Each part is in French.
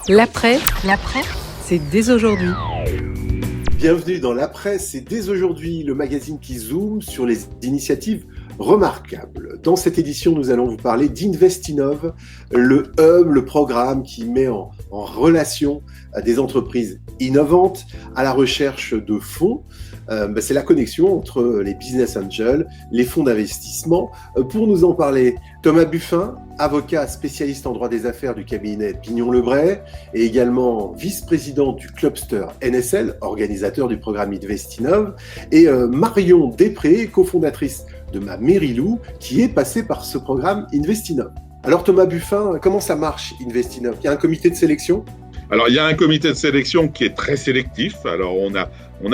L'après, c'est dès aujourd'hui. Bienvenue dans l'Après, c'est dès aujourd'hui le magazine qui zoome sur les initiatives remarquables. Dans cette édition, nous allons vous parler d'Investinov, le hub, le programme qui met en relation des entreprises innovantes à la recherche de fonds. C'est la connexion entre les business angels, les fonds d'investissement. Pour nous en parler, Thomas Buffin, avocat spécialiste en droit des affaires du cabinet Pignon-Lebray et également vice-président du Clubster NSL, organisateur du programme Investinov, et Marion Després, cofondatrice de Ma Mérilou, qui est passée par ce programme Investinov. Alors Thomas Buffin, comment ça marche Investinov ? Il y a un comité de sélection ? Alors, il y a un comité de sélection qui est très sélectif. Alors, on a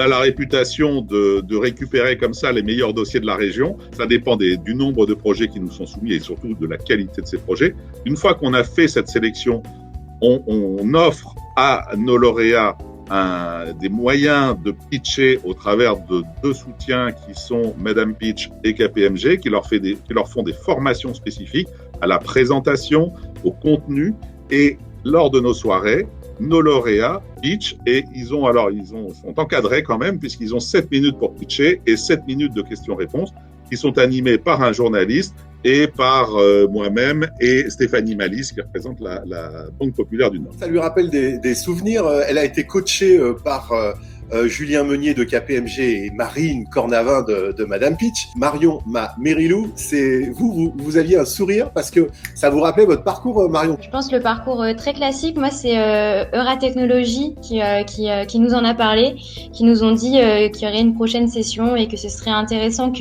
la réputation de récupérer comme ça les meilleurs dossiers de la région. Ça dépend du nombre de projets qui nous sont soumis et surtout de la qualité de ces projets. Une fois qu'on a fait cette sélection, on offre à nos lauréats des moyens de pitcher au travers de deux soutiens qui sont Madame Pitch et KPMG, qui leur font des formations spécifiques à la présentation, au contenu, et lors de nos soirées, nos lauréats pitch et ils sont encadrés quand même puisqu'ils ont 7 minutes pour pitcher et 7 minutes de questions-réponses qui sont animées par un journaliste et par moi-même et Stéphanie Malice qui représente la Banque Populaire du Nord. Ça lui rappelle des souvenirs. Elle a été coachée par Julien Meunier de KPMG et Marine Cornavin de Madame Pitch. Marion, Ma Mérilou, c'est vous aviez un sourire parce que ça vous rappelait votre parcours, Marion. Je pense le parcours très classique. Moi, c'est Euratechnologie qui nous en a parlé, qui nous ont dit qu'il y aurait une prochaine session et que ce serait intéressant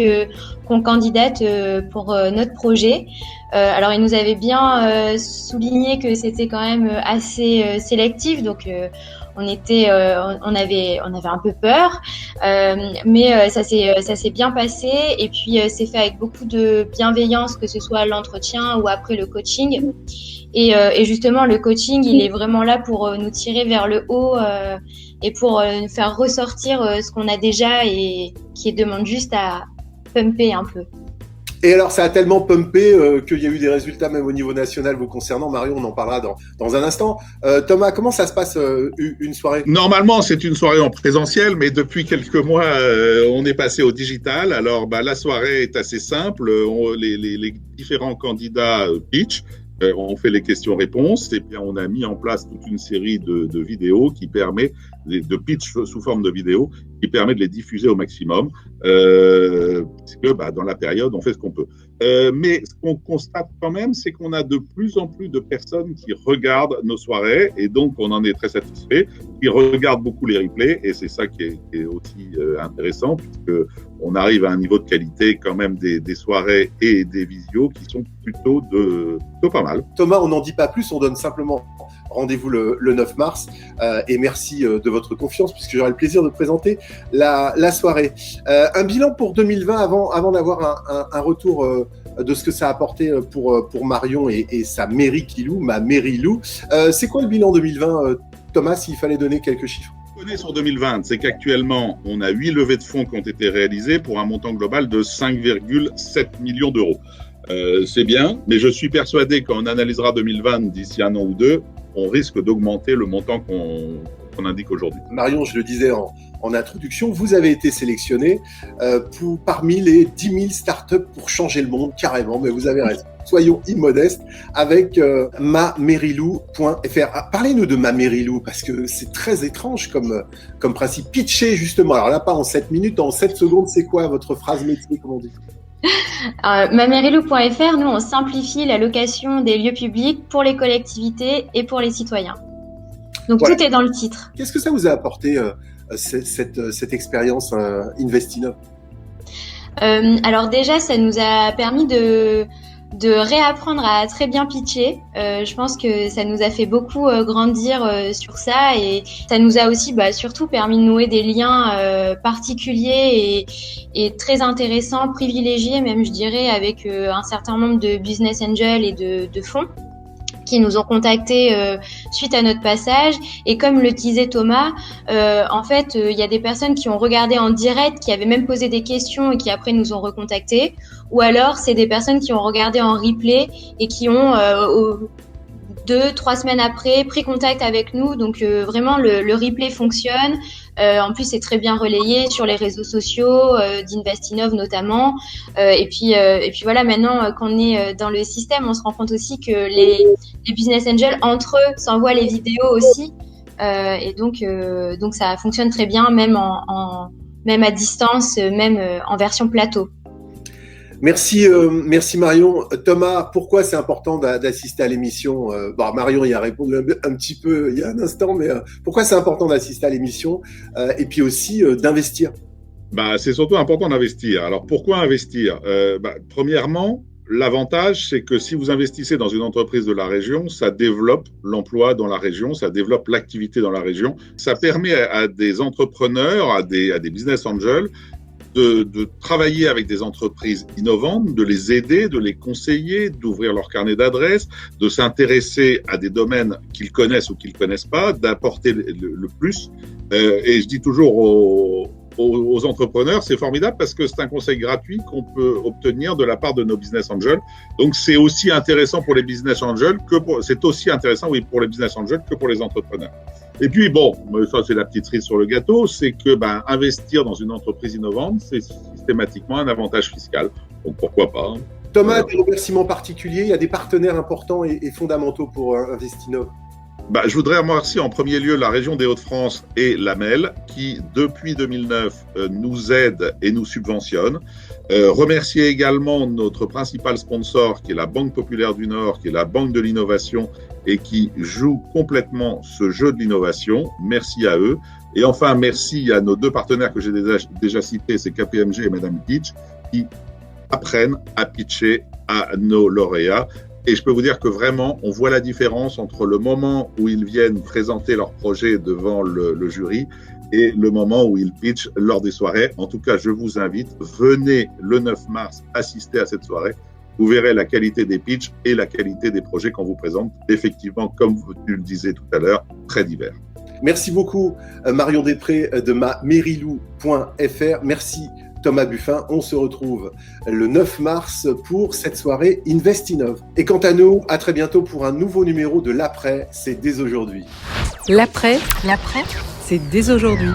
qu'on candidate pour notre projet. Alors, ils nous avaient bien souligné que c'était quand même assez sélectif, donc on avait un peu peur, mais ça s'est bien passé et puis c'est fait avec beaucoup de bienveillance, que ce soit à l'entretien ou après le coaching. Et justement, le coaching, il est vraiment là pour nous tirer vers le haut et pour nous faire ressortir ce qu'on a déjà et qui demande juste à pumper un peu. Et alors, ça a tellement pumpé qu'il y a eu des résultats même au niveau national vous concernant. Marion, on en parlera dans un instant. Thomas, comment ça se passe une soirée ? Normalement, c'est une soirée en présentiel, mais depuis quelques mois, on est passé au digital. Alors, la soirée est assez simple. Les différents candidats pitch. On fait les questions-réponses et puis on a mis en place toute une série de vidéos qui permet de pitch sous forme de vidéos qui permet de les diffuser au maximum puisque dans la période on fait ce qu'on peut. Mais ce qu'on constate quand même, c'est qu'on a de plus en plus de personnes qui regardent nos soirées et donc on en est très satisfait, qui regardent beaucoup les replays et c'est ça qui est aussi intéressant puisque on arrive à un niveau de qualité quand même des soirées et des visios qui sont plutôt pas mal. Thomas, on n'en dit pas plus, on donne simplement rendez-vous le 9 mars et merci de votre confiance puisque j'aurai le plaisir de présenter la soirée. Un bilan pour 2020 avant d'avoir un retour de ce que ça a apporté pour Marion et sa Mérilou, Ma Mérilou. C'est quoi le bilan 2020, Thomas, s'il fallait donner quelques chiffres ? Sur 2020, c'est qu'actuellement, on a 8 levées de fonds qui ont été réalisées pour un montant global de 5,7 millions d'euros. C'est bien, mais je suis persuadé qu'on analysera 2020 d'ici un an ou deux, on risque d'augmenter le montant qu'on indique aujourd'hui. Marion, je le disais en introduction, vous avez été sélectionné parmi les 10 000 startups pour changer le monde, carrément, mais vous avez raison. Soyons immodestes avec mamerilou.fr. Parlez-nous de Ma Mérilou, parce que c'est très étrange comme principe. Pitcher, justement. Alors là, pas en 7 minutes, en 7 secondes, c'est quoi votre phrase métier, comme on dit ? Mamerilou.fr, nous, on simplifie la location des lieux publics pour les collectivités et pour les citoyens. Donc, voilà. Tout est dans le titre. Qu'est-ce que ça vous a apporté, cette expérience Investinov ? Alors déjà, ça nous a permis de réapprendre à très bien pitcher. Je pense que ça nous a fait beaucoup grandir sur ça et ça nous a aussi surtout permis de nouer des liens particuliers et très intéressants, privilégiés même je dirais, avec un certain nombre de business angels et de fonds qui nous ont contactés suite à notre passage. Et comme le disait Thomas, en fait, il y a des personnes qui ont regardé en direct, qui avaient même posé des questions et qui après nous ont recontactés. Ou alors, c'est des personnes qui ont regardé en replay et qui ont 2-3 semaines après, pris contact avec nous. Donc vraiment, le replay fonctionne. En plus, c'est très bien relayé sur les réseaux sociaux, d'Investinov notamment. Et puis voilà, maintenant qu'on est dans le système, on se rend compte aussi que les business angels, entre eux, s'envoient les vidéos aussi. Et donc ça fonctionne très bien, même même à distance, même en version plateau. Merci Marion. Thomas, pourquoi c'est important d'assister à l'émission? Marion y a répondu un petit peu il y a un instant, mais pourquoi c'est important d'assister à l'émission et puis aussi d'investir? C'est surtout important d'investir. Alors pourquoi investir? Premièrement, l'avantage, c'est que si vous investissez dans une entreprise de la région, ça développe l'emploi dans la région, ça développe l'activité dans la région. Ça permet à des entrepreneurs, à des business angels, de travailler avec des entreprises innovantes, de les aider, de les conseiller, d'ouvrir leur carnet d'adresses, de s'intéresser à des domaines qu'ils connaissent ou qu'ils connaissent pas, d'apporter le plus. Et je dis toujours aux entrepreneurs, c'est formidable parce que c'est un conseil gratuit qu'on peut obtenir de la part de nos business angels. Donc c'est aussi intéressant pour les business angels c'est aussi intéressant, oui, pour les business angels que pour les entrepreneurs. Et puis ça c'est la petite cerise sur le gâteau, c'est que investir dans une entreprise innovante, c'est systématiquement un avantage fiscal. Donc pourquoi pas? Thomas, des remerciements particuliers, il y a des partenaires importants et fondamentaux pour Investinov. Je voudrais remercier en premier lieu la région des Hauts-de-France et l'AMEL qui, depuis 2009, nous aident et nous subventionnent. Remercier également notre principal sponsor qui est la Banque Populaire du Nord, qui est la Banque de l'Innovation et qui joue complètement ce jeu de l'innovation. Merci à eux. Et enfin, merci à nos deux partenaires que j'ai déjà cités, c'est KPMG et Madame Pitch, qui apprennent à pitcher à nos lauréats. Et je peux vous dire que vraiment, on voit la différence entre le moment où ils viennent présenter leur projet devant le jury et le moment où ils pitchent lors des soirées. En tout cas, je vous invite, venez le 9 mars assister à cette soirée. Vous verrez la qualité des pitchs et la qualité des projets qu'on vous présente. Effectivement, comme tu le disais tout à l'heure, très divers. Merci beaucoup Marion Després de mamerilou.fr. Merci Thomas Buffin. On se retrouve le 9 mars pour cette soirée Investinov. Et quant à nous, à très bientôt pour un nouveau numéro de l'Après, c'est dès aujourd'hui. L'après, c'est dès aujourd'hui.